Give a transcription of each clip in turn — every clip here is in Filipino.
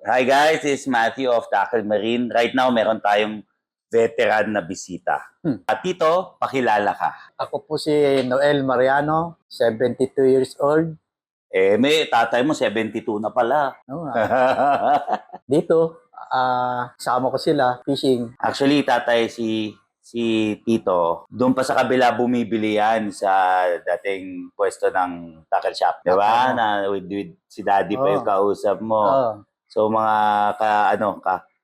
Hi guys, this is Matthew of Tackle Marine. Right now, meron tayong veteran na bisita. At Tito, pakilala ka. Ako po si Noel Mariano, 72 years old. May tatay mo 72 na pala. No, dito, kasama ko sila, fishing. Actually, tatay si Tito, doon pa sa kabila bumibili yan sa dating pwesto ng tackle shop. Di ba? Na with si Daddy pa yung kausap mo. So mga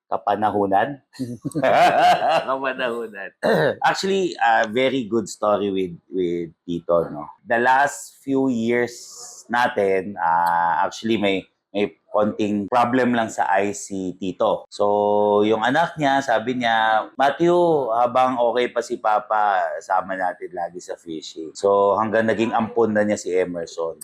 kapanahunan. Kapanahunan. Actually, very good story with Tito, no. The last few years natin, actually may konting problem lang sa eyes si Tito. So, yung anak niya, sabi niya, Matthew, habang okay pa si Papa, sama natin lagi sa fishing. So, hanggang naging ampon na niya si Emerson.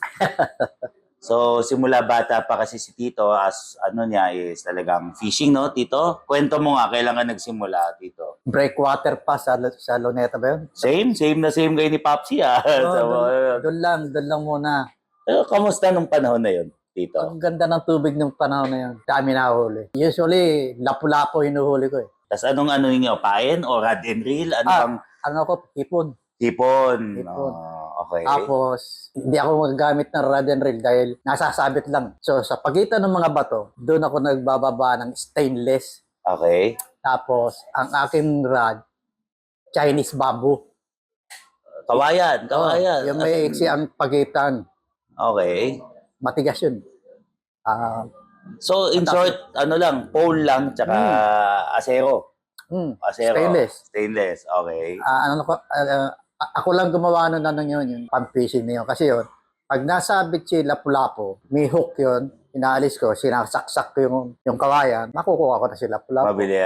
So, simula bata pa kasi si Tito, as ano niya is talagang fishing, no, Tito? Kwento mo nga, kailan ka nagsimula, Tito? Breakwater pa sa Luneta ba yun? Same kayo ni Popsi, ah. Doon lang muna. Kamusta nung panahon na yun, Tito? Ang ganda ng tubig ng panahon na yun. Dami nahuli. Usually, lapu-lapo hinuhuli ko eh. Tapos anong ano niyo, pain o rod and reel? Ano bang? Ano ko, hipon. Hipon. Okay. Tapos, hindi ako magagamit ng rod and reel dahil nasasabit lang. So, sa pagitan ng mga bato, doon ako nagbababa ng stainless. Okay. Tapos, ang aking rod, Chinese bamboo. Kawayan. Yung may iksi ang pagitan. Okay. Matigas yun. So, in short, ano lang, pole lang, tsaka asero. Asero. Stainless. Okay. Ako lang gumawa nun yun, yung pang-fishing na yun. Kasi yun, pag nasabit si lapu-lapo, may hook yun, inaalis ko, sinasaksak ko yung kawayan, makukuha ko na si lapu-lapo. Mabili.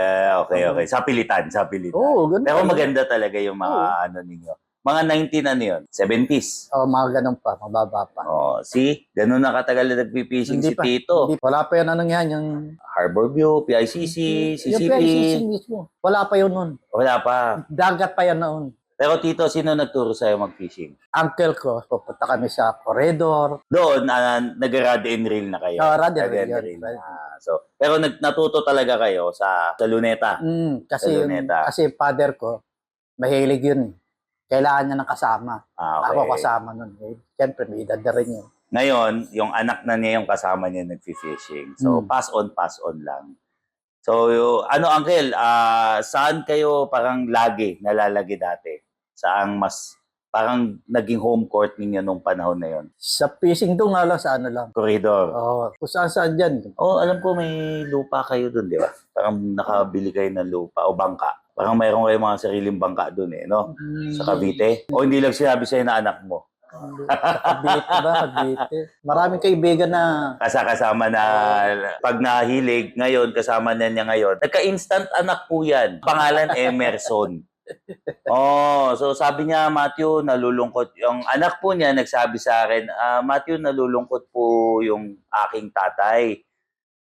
Okay. Sa pilitan. Oo, ganda. Pero maganda talaga yung mga ano ninyo. Mga 19 ano yun? 70s? Mga ganun pa, mababa pa. See? Ganun na katagal na nagpipishing si Tito. Wala pa yun, yung Harbor View, PICC, CCP. Yung PICC mismo. Wala pa yun nun. Wala pa. Dagat pa yan noon. Pero Tito, sino nagturo sa'yo mag-fishing? Uncle ko, pupunta kami sa corridor. Doon, nag-rod and reel na kayo? Rod and reel. Pero natuto talaga kayo sa Luneta? Kasi father ko, mahilig yun. Kailangan niya ng kasama. Okay. Ako kasama nun. Siyempre, may edad na rin yun. Ngayon, yung anak na niya yung kasama niya nag-fishing. So, pass on lang. So, Uncle, saan kayo parang nalalagi dati? Saan mas parang naging home court ninyo nung panahon na yon? Sa fishing doon nga lang, sa ano lang. Corridor. Kung saan dyan. Alam ko may lupa kayo doon, di ba? Parang nakabili kayo ng lupa o bangka. Parang mayroon kayo mga sariling bangka doon no? Sa Cavite. O hindi lang sinabi sa'yo na anak mo? Cavite. Maraming kaibigan na kasama na pag nahilig ngayon, kasama na niya ngayon. Nagka-instant anak po yan. Pangalan Emerson. So sabi niya, Matthew, nalulungkot. Yung anak po niya nagsabi sa akin, Matthew, nalulungkot po yung aking tatay.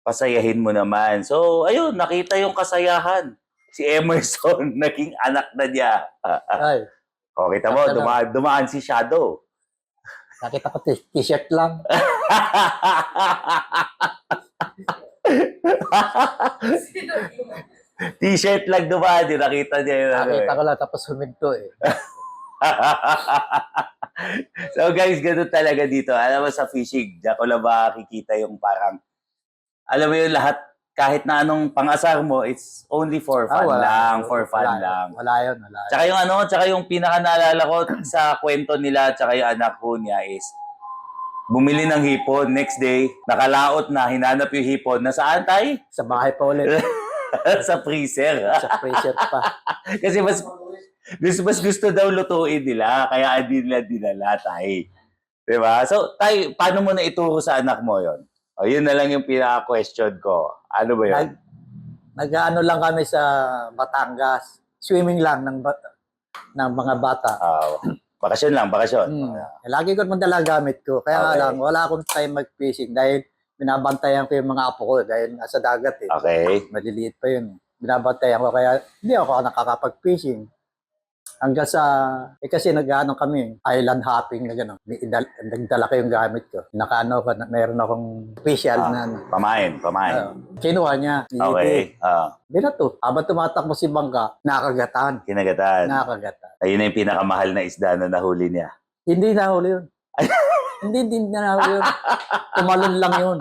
Pasayahin mo naman. So, ayun, nakita yung kasayahan. Si Emerson, naging anak na niya. Kita mo, dumaan si Shadow. Nakita ko t-shirt lang. T-shirt lang dumaan, nakita niya yun. Nakita ko lang, tapos huminto eh. So guys, ganun talaga dito. Alam mo sa fishing, diyan ko lang makikita yung parang, alam mo yun lahat, kahit na anong pang-asar mo, it's only for fun lang. Wala yun. Tsaka yung pinaka naalala ko sa kwento nila, tsaka yung anak ko niya is, bumili ng hipon, next day, nakalaot na, hinanap yung hipon, nasaan tayo? Sa bahay pa ulit. Sa freezer. Sa freezer pa. Kasi mas gusto daw lutuin nila, kaya hindi nila dinala tayo. Diba? So, tayo, paano mo na ituro sa anak mo yon? Yun na lang yung pinaka-question ko. Ano ba yun? Nag-ano lang kami sa Batangas. Swimming lang ng mga bata. Bakasyon lang. Lagi ko madala gamit ko. Kaya lang, wala akong time mag-fishing dahil binabantayan ko yung mga apo ko dahil nasa dagat eh. Okay. Maliliit pa yun. Binabantayan ko kaya hindi ako nakakapag-fishing. Hanggang sa, kasi nag-ano kami, island hopping na gano'n. Nagdala ko yung gamit ko. Nakaano ko, meron akong special na, Pamain. kinuha niya. Okay. Di na to. Habang tumatakbo si Bangka, nakagatan. Kinagatan. Nakagatan. Ayun na yung pinakamahal na isda na nahuli niya. Hindi nahuli yun. hindi na nahuli yun. Tumalon lang yun.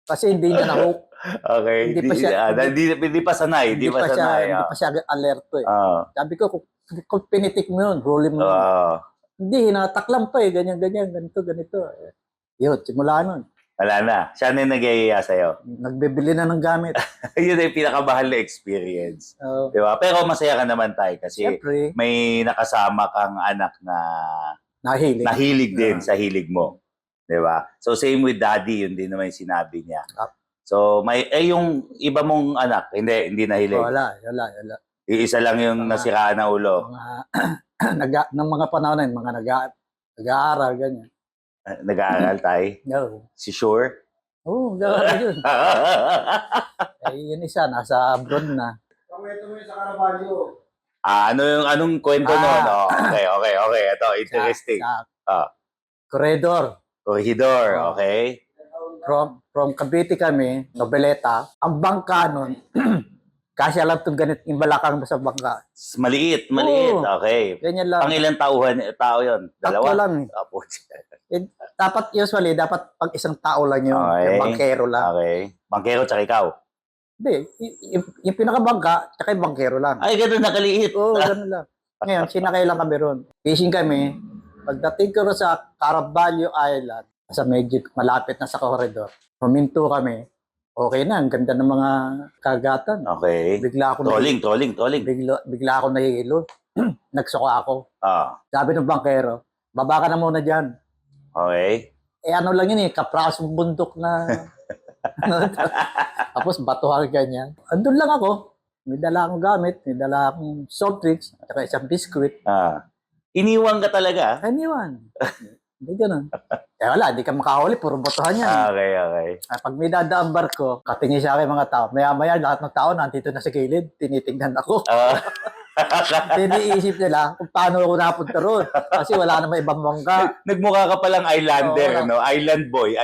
Kasi hindi niya na-hook. Okay. Hindi pa siya- Hindi pa sanay. Hindi pa sanay. Hindi pa siya alerto eh. Ah. Sabi ko, kung pinitik mo yun, huli mo yun. Hindi, hinatak lang pa eh. Ganyan, ganito. Yun, simula nun. Wala na. Siya na yung nag-iaya sa'yo. Nagbibili na ng gamit. Yun na yung pinakamahal na experience. Di ba? Pero masaya ka naman tayo kasi Siyempre, may nakasama kang anak na nahilig din sa hilig mo. Di ba? So same with daddy, yun din naman yung sinabi niya. So may yung iba mong anak, hindi nahilig. Wala. Iisa lang yung nasiraan na ulo. Ng mga panahon na yun, mga nag-aaral, ganyan. Nag-aaral tayo? No. Si Sure? Oo, nag-aaral yun. Yun isa, nasa abroad na. Kwento mo yun sa Caravaggio. Anong kwento nun? Okay. Ito, interesting. Corridor, okay. From Cavite kami, Nobeleta, ang bangka nun, kasi alam itong ganit, yung balakang sa bangka. Maliit. Oo. Okay. Ganyan lang. Pang ilang tao yun? Tatlo Dalawa? lang. Dapat usually, dapat pag isang tao lang yun. Okay. Yung bangkero lang. Okay. Bangkero tsaka ikaw? Hindi, yung pinakabangka, tsaka yung bangkero lang. Ay, ganun, nakaliit. Oo, ganun lang. Ngayon, sinakay lang kami ron. Fishing kami. Pagdating ko ron sa Caravaggio Island, sa medyo malapit na sa corridor, huminto kami. Okay na, ang ganda ng mga kagatan. Okay. Bigla ako Trolling. Bigla ako nahihilo. Nagsuka ako. Sabi ng bangkero, baba ka na muna dyan. Okay. Ano lang yun kaprasong bundok na... Tapos batuhan ganyan. Andun lang ako. May dala akong gamit, may dala akong soft drinks, at isang biscuit. Iniwan ka talaga? Aniwan. Hindi ganun. Wala, hindi ka makahuli, puro batuhan yan. Okay. Pag may dadaan barko, katingin sa akin mga tao. Maya-maya, lahat ng tao nandito na sa gilid, tinitingnan ako. Iniisip nila kung paano ako napunta roon. Kasi wala namang ibang bangka. Nagmukha ka palang islander, no? Island boy.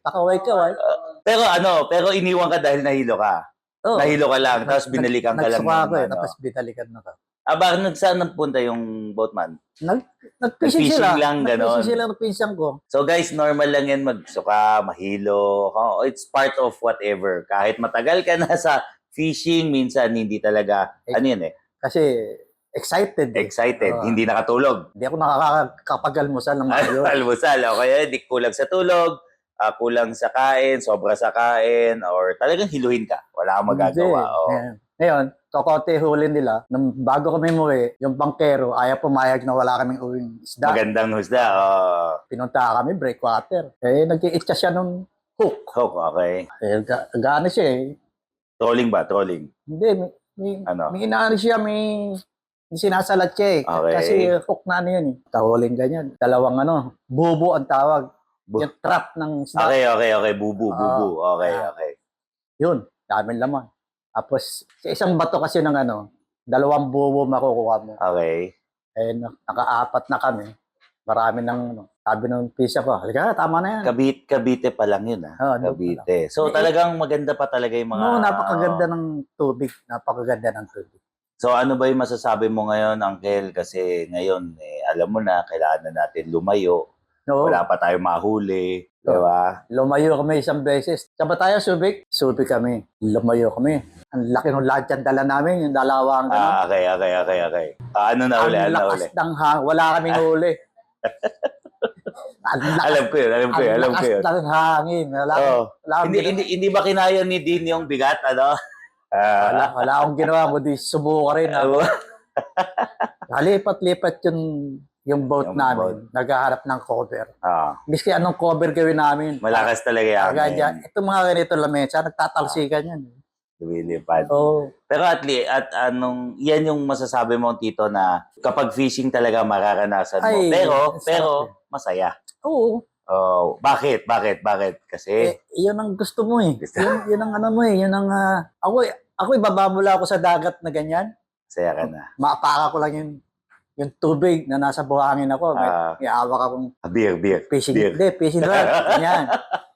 Pakaway ka, why? Pero iniwan ka dahil nahilo ka. Nahilo ka lang, tapos binalikan ka lang. Nagsuka ako tapos binalikan na ka. Bakit saan nagpunta yung boatman? Nag-fishing sila. Lang, gano'n. Nag-fishing sila ng pinsan ko. So guys, normal lang yan magsuka, mahilo. It's part of whatever. Kahit matagal ka na sa fishing, minsan hindi talaga, Kasi excited. Hindi nakatulog. Hindi ako nakakapag-almusal ng mayo. Almusal, okay. Di kulang sa tulog, kulang sa kain, sobra sa kain, or talagang hiluhin ka. Wala kang magagawa. Ngayon, kokote hulin nila. Nung bago kami muwi, yung bangkero, ayaw pumayag na wala kaming uwing isda. Magandang husda. Pinunta kami, breakwater. Nag-i-itcha siya nung hook. Okay. Gano'n siya Trolling ba? Hindi, may inaano siya, may sinasalat siya Okay. Kasi hook na yun Tahuling ganyan. Dalawang bubo ang tawag. Yung trap ng isda. Okay. Bubu. Okay. Yun, daming laman. Tapos, sa isang bato kasi ng dalawang bubo makukuha mo. Okay. Naka-apat na kami. Marami sabi ng pisa ko, halika, tama na yan. Cavite pa lang yun, Cavite. So, talagang maganda pa talaga yung mga... napakaganda ng tubig. So, ano ba yung masasabi mo ngayon, Uncle? Kasi ngayon, alam mo na, kailangan na natin lumayo. Wala pa tayong mahuli. Diba? Lumayo kami isang beses. Saan ba tayo, Subic? Subic kami. Lumayo kami. Ang laki ng lahat yan dala namin, yung dalawang Okay. Ano na uli? Ang lakas ng wala kaming huli. Alam ko yun. Ang lakas ng hangin. Hindi ba kinaya ni Dean yung bigat, Wala akong ginawa, kundi subukan rin. Lipat-lipat yung boat namin. Naghaharap ng cover. Miski anong cover gawin namin. Malakas talaga yan. Ito mga ganito lamesa, nagtatalsikan yan. Lumilipad. Oh. Pero yan yung masasabi mo, Tito, na kapag fishing talaga mararanasan mo. Pero masaya. Oo. Bakit? Kasi yun ang gusto mo Yun ang mo Yun ang ako ibabamula ako sa dagat na ganyan. saya ka na. Maapaka ko lang yung yung tubig na nasa buhangin ako, may hawak akong Beer. fishing rod. Ganyan.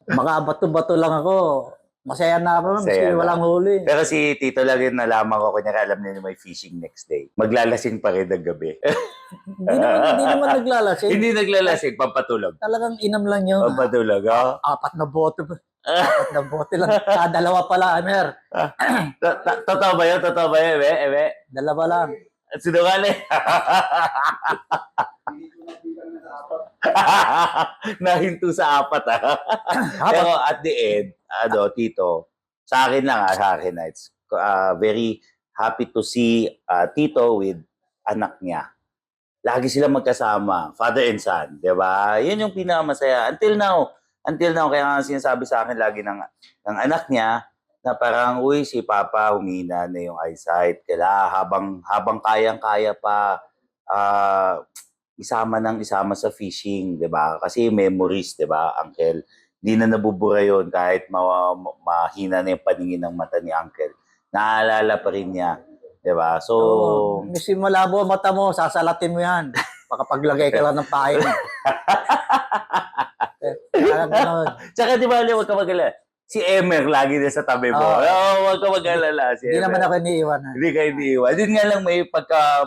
Makabato-bato lang ako. Masaya na ako, Masaya miski na. walang huli. Pero si Tito lang yung nalaman ko, kunyari alam niya may fishing next day. Maglalasing pa rin ng gabi. Hindi naman naglalasing. Hindi naglalasing, pampatulog. Talagang inam lang yun. Pampatulog, oh. 4 na bote. 4 na bote lang. Dalawa pala, Amer. Totoo ba yun? Totoo ba yun, Ebe? Dalawa lang. Sinungaling. Nahinto sa 4, ah. Pero at the end, Tito, sa akin lang, it's very happy to see Tito with anak niya. Lagi sila magkasama, father and son, di ba? Yun yung pinakamasaya. Until now, kaya nga sinasabi sa akin lagi ng anak niya, na parang, uy, si Papa humina na yung eyesight. Kaya habang kayang-kaya pa, isama sa fishing, di ba? Kasi memories, di ba, Uncle? Hindi na nabubura yun kahit mahina na yung paningin ng mata ni Uncle. Naalala pa rin niya, di ba? So, Misi malabo ang mata mo, sasalatin mo yan. Makapaglagay ka lang ng pain. Tsaka di ba, huwag ka mag-alala. Si Emer lagi na sa tabi mo. Huwag ka mag-alala. Si Hindi Emer. naman ako iniiwan. Ha? Hindi ka iniiwan. Din nga lang may pagka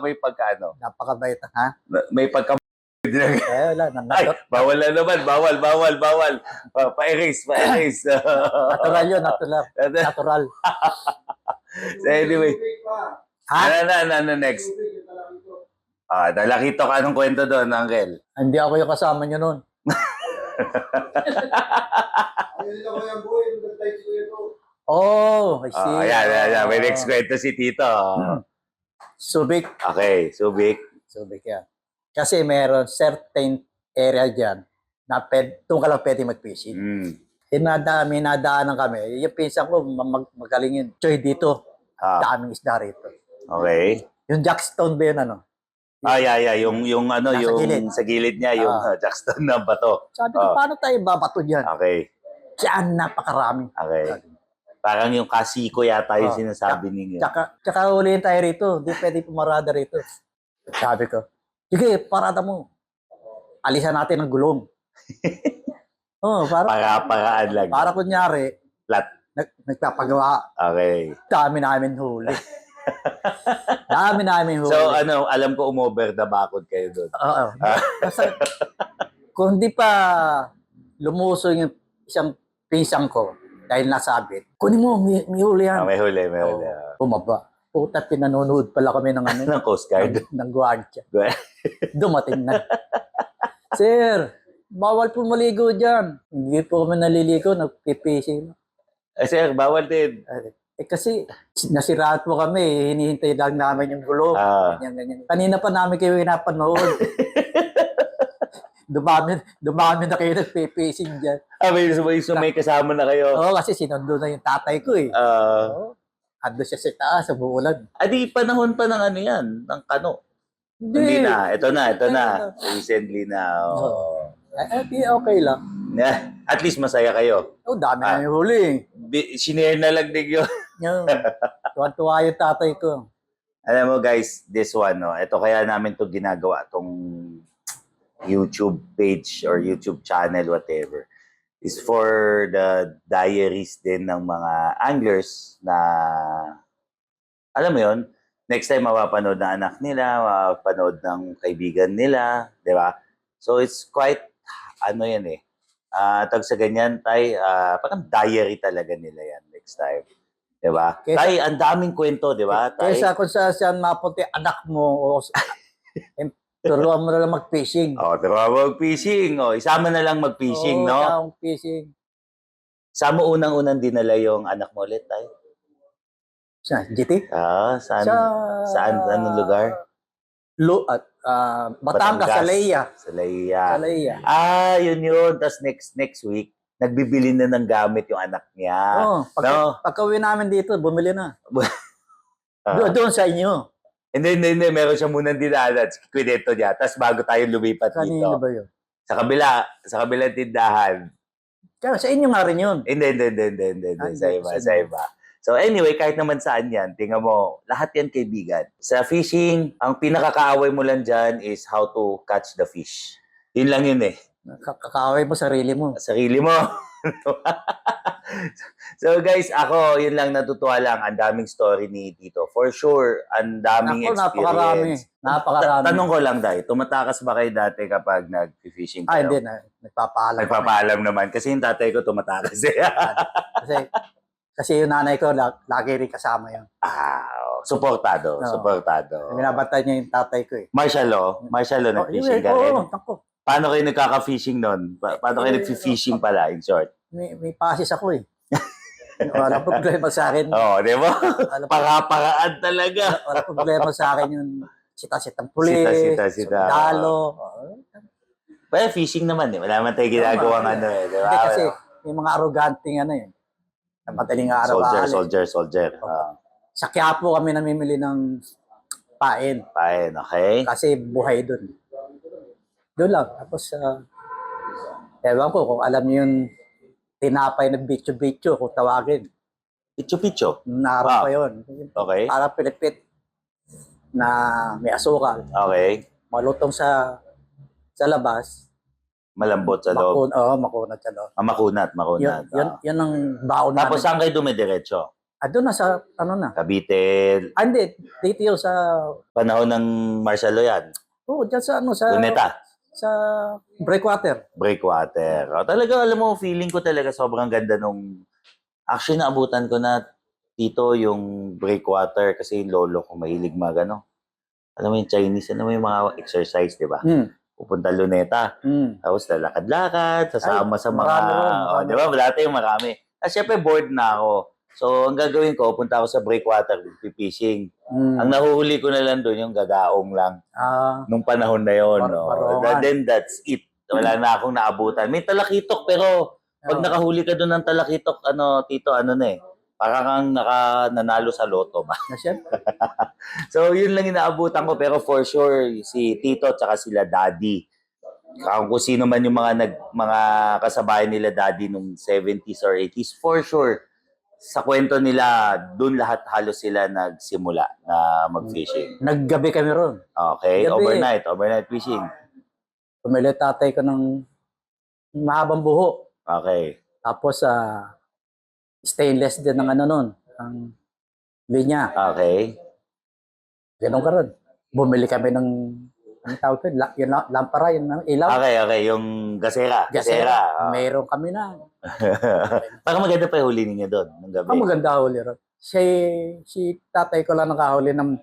ano. Napakabait. Ha? May pagka Wala. Ay, bawal na naman. Bawal. Pa-erase. Natural yun. Natural. So anyway. Ha? Ano next? Nalakito ka anong kwento doon, Uncle? Hindi ako yung kasama nyo nun. Ayun lang ko yan, boy. Yung nag-type ko ito. Oh, I see. Ayan. May next kwento si Tito. Subic. Okay, Subic. Subic yan. Kasi meron certain area dyan na doon ka lang pwede mag-fishing. May nadaanan kami. Yung pinsan ko, magaling yun. Choy dito. Daming isda rito. Okay. Yung Jackstone ba yun, ano? Yeah. Yung Nasa gilid. sa gilid niya, yung Jackstone na bato. Sabi ko, paano tayo babato dyan? Okay. Diyan, napakarami. Okay. Parang yung kasiko yata yung sinasabi ninyo. Tsaka huliin tayo rito. Hindi pwede pumarada rito. Sabi ko, sige, parada mo. Alisan natin ang gulong. Para-paraan lang. Para kunyari, Flat. nagpapagawa. Okay. Dami namin huli. Dami namin huli. So alam ko umover the bakod kayo doon. Oo. Kung di pa lumuso yung isang pisang ko dahil nasabit, kunin mo, may huli yan. May huli. Bumaba. Puta, pinanonood pala kami ng Ng Coast Guard. ng gwardiya. Dumating na. Sir, bawal po maligo dyan. Hindi po kami naliligo, nagpipishing. Sir, bawal din. Kasi nasiraan po kami, hinihintay lang namin yung gulong. Ganyan. Kanina pa namin kayo pinapanood. Dumami na kayo nagpipishing dyan. May kasama na kayo. Oo, kasi sinundo na yung tatay ko eh. Ando siya sa taas, sa buulan. Di panahon pa ng ano yan, ng kano. Hindi na. Ito na. Recently na. Okay lang. At least masaya kayo. Dami na yung huli. Sinare na lang din yun. Tuwan-tuwa yung tatay ko. Alam mo guys, this one, ito kaya namin to ginagawa, tong YouTube page or YouTube channel, whatever, is for the diaries din ng mga anglers na, alam mo yun, next time mapapanood ng anak nila, mapapanood ng kaibigan nila, di ba? So it's quite, yan tag sa ganyan, parang diary talaga nila yan next time. Diba? Tay, ang daming kwento, di ba? Kaysa kung saan mapunti anak mo, turuan mo na lang mag-fishing. Turuan mo mag-fishing. Isama na lang mag-fishing, no? Oo, fishing. Saan mo unang-unang dinala yung anak mo ulit, tay? Sa GT? Saan? Anong lugar? Batangas, sa Leia. Sa Leia. Yun. Tapos next week, nagbibili na ng gamit yung anak niya. Pagka-uwi namin dito, bumili na. Doon sa inyo. Hindi. Meron siya munang dinala. Kwento niya. Tapos bago tayo lumipat dito. Kanino ba yun? Sa kabilang tindahan. Kaya sa inyo nga rin yun. Hindi. Sa iba. So anyway, kahit naman saan yan, tingnan mo, lahat yan kaibigan. Sa fishing, ang pinakakaaway mo lang dyan is how to catch the fish. Yun lang yun eh. Kakaway mo sarili mo. Sarili mo. So guys, ako, yun lang natutuwa lang. Ang daming story ni Tito. For sure, ang daming Ako, napakarami. experience. Napakarami. Tanong ko lang, Day, tumatakas ba kayo dati kapag nag-fishing kayo? Hindi na. Nagpapaalam. Nagpapaalam naman. Kasi yung tatay ko tumatakas eh. Kasi yung nanay ko, lagi rin kasama yan. Supportado. Oo. Supportado. Binabantay niya yung tatay ko eh. Marshalo, nag-fishing ka rin. Ako. Paano kayo nagkaka-fishing nun? Paano kayo nag-fishing pala, in short? May pasis ako eh. Wala problema sa akin. Oo, di ba? Wala, Para-paraan talaga. wala problema sa akin yung sita-sitang puli, Sita. sundalo. Well, fishing naman eh. Wala naman tayo ginagawang ano eh. Di ba? Hindi kasi may mga arroganting ano eh. Na madaling araw. Soldier. Sa Quiapo kami namimili ng pain. Fine, okay. Kasi buhay dun. Doon lang. Tapos, ewan ko kung alam niyo yung tinapay na bitcho-bitcho, kung tawagin. Picho-picho. Naharap pa yun. Okay. Parang pilipit na may asukal. Okay. Malutong sa labas. Malambot sa loob. Makunat sa loob. Makunat. Yun ang baon Tapos namin. saan kayo dumidiretso? Doon na sa, Cavite, hindi, dito yun sa, panahon ng Marshalo yan. dyan sa, Luneta, sa breakwater. Breakwater. Talaga, alam mo, feeling ko talaga sobrang ganda nung, actually naabutan ko na dito yung breakwater kasi yung lolo ko mahilig ano. Alam mo yung Chinese, ano mo yung mga exercise, di ba? Pupunta Luneta. Tapos lalakad-lakad, sasama sa mga, marami. di ba? Dati yung marami. Siyempre, bored na ako. So, ang gagawin ko, punta ako sa breakwater, fishing. Ang nahuhuli ko na lang doon, yung gagaong lang. Nung panahon na yun. Then, that's it. Wala na akong naabutan. May talakitok, pero pag nakahuli ka doon ng talakitok, Tito, na eh. Parang kang nanalo sa loto ba? So, yun lang inaabutan ko. Pero for sure, si Tito at saka sila Daddy. Kung sino man yung mga kasabay nila Daddy nung 70s or 80s, for sure, sa kwento nila, doon lahat halos sila nagsimula na mag-fishing. Naggabi kami ron. Okay, Gabi. overnight fishing. Pumili tatay ko ng mahabang buho. Okay. Tapos, stainless din ng nun, ang linya. Okay. Ganun ka ron. Bumili kami ng, ano tawag ko, yung lampara, yung ilaw. Okay, yung gasera. Meron kami na. Parang maganda pa yung huli ninyo doon, ng gabi. Ang maganda huli ron. Si tatay ko lang nakahuli ng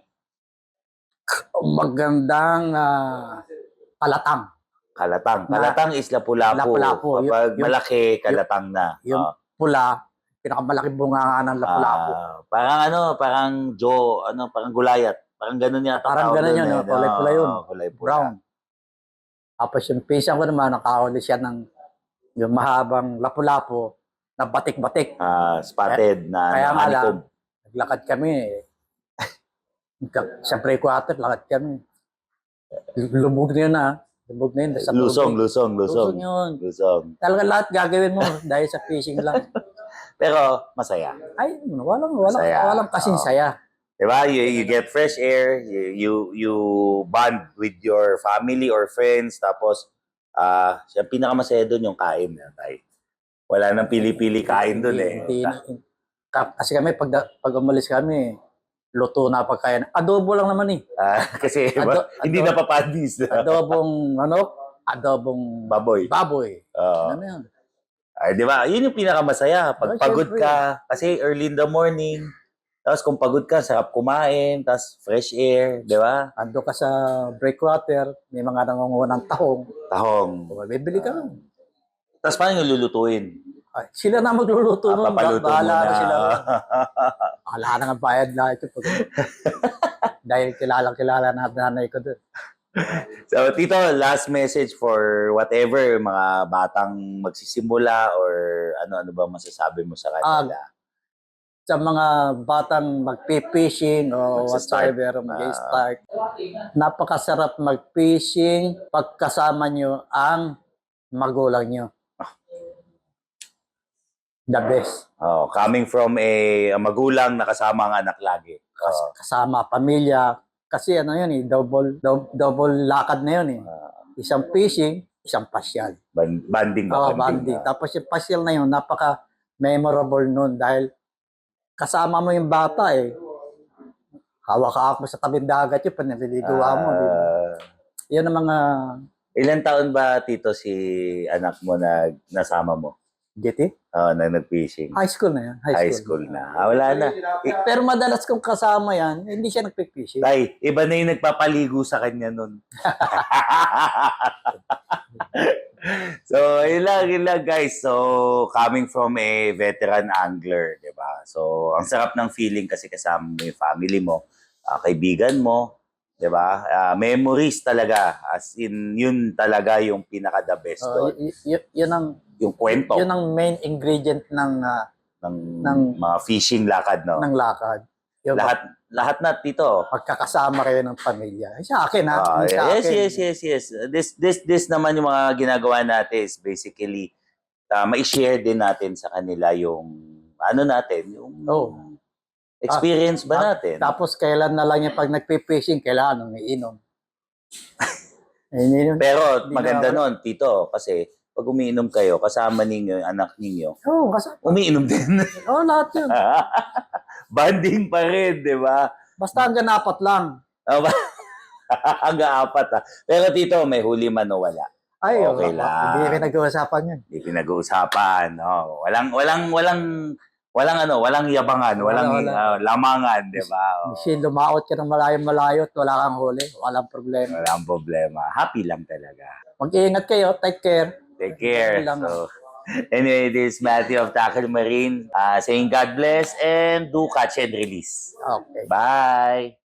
magandang kalatang. Kalatang is lapu-lapu. Kapag malaki, kalatang na. Yung pula, pinakamalaking bunga ng lapu-lapu. Parang parang gulayat. Parang ganun yata. Parang ganun yun, kulay-pula yun. Kulay-pula. Brown. Tapos yung pinsan ko naman, nakahuli siya ng yung mahabang lapu-lapu na batik-batik. Spotted na Kaya nga lang, honeycomb. naglakad kami. Sa breakwater, lakad kami. Lubog na yun Lubog na yun. Lusong yun. Lusong. Talaga lahat gagawin mo dahil sa fishing lang. Pero masaya. Ay, walang kasing Oo. saya. Diba? You get fresh air, you bond with your family or friends, tapos siya pinakamasaya doon yung kain. Wala nang pili-pili kain doon eh. Kasi kami, pag umalis kami, luto na pagkain. Adobo lang naman eh. Kasi hindi napapadis. Adobong Baboy. Ano yan? Ay, di ba? Yun yung pinakamasaya. Pag pagod ka, kasi early in the morning, tapos kung pagod ka, sarap kumain, tapos fresh air, di ba? Ando ka sa breakwater, may mga nangunguha ng tahong. Bibili ka lang. Tapos paano yung lulutuin? Sila na magluluto nun. Papaluto Bahala muna. na sila. Bahala na nga bayad na ito. Dahil kilala na nanay ko doon. So, Tito, last message for whatever, mga batang magsisimula or ano ba masasabi mo sa kanila? Sa mga batang magpi-fishing o Magsistart. whatever, mag-start. Napakasarap mag-fishing pagkasama nyo ang magulang nyo. the best. Oh, coming from a magulang na kasama ang anak lagi. Oh. Kasama, pamilya. Kasi ano yun eh, double lakad na yun eh. Isang fishing, isang pasyal. Banding ba? Oo, banding. Tapos yung pasyal na yun, napaka-memorable nun dahil kasama mo yung bata eh. Hawak-hawak mo sa tabing dagat yun, panaliliguan mo. Di ba? Yan ang mga Ilan taon ba, Tito, si anak mo na nasama mo? GT. Na nag-fishing? High school na yan. High school na. Wala na. Pero madalas kong kasama yan, hindi siya nagpipishing. Tay, iba na yung nagpapaligo sa kanya nun. So, yun lang guys. So, coming from a veteran angler, di ba? So, ang sarap ng feeling kasi kasama mo yung family mo, kaibigan mo, di ba? Memories talaga. As in, yun talaga yung pinaka-the best doon. Yun ang Yung kwento yun ang main ingredient ng ng mga fishing lakad, no? ng lakad. Yung Lahat na, Tito. pagkakasama kayo ng pamilya. Sa akin ha. Sa akin. Yes. This naman yung mga ginagawa natin is basically ma-share din natin sa kanila yung ano natin, yung experience ba natin. Tapos kailan na lang yung pag nagpe-fishing, kailangan umiinom. Pero maganda nun, Tito, kasi pag umiinom kayo, kasama ninyo, yung anak ninyo, Kasi umiinom din. lahat yun. Banding pa rin, di ba? Basta hanggang 4 lang. Hanggang 4 Pero Tito, may huli man o wala. Ay, Okay lang. Hindi pinag-uusapan yun. Hindi pinag-uusapan. No? Walang yabangan, walang lamangan, di ba? Michelle, lumaot ka ng malayo-malayo at wala kang huli. Walang problema. Walang problema. Happy lang talaga. Mag-iingat kayo. Take care. Take care. Lang. So, anyway, this is Matthew of Tackle Marine saying God bless and do catch and release. Okay. Bye!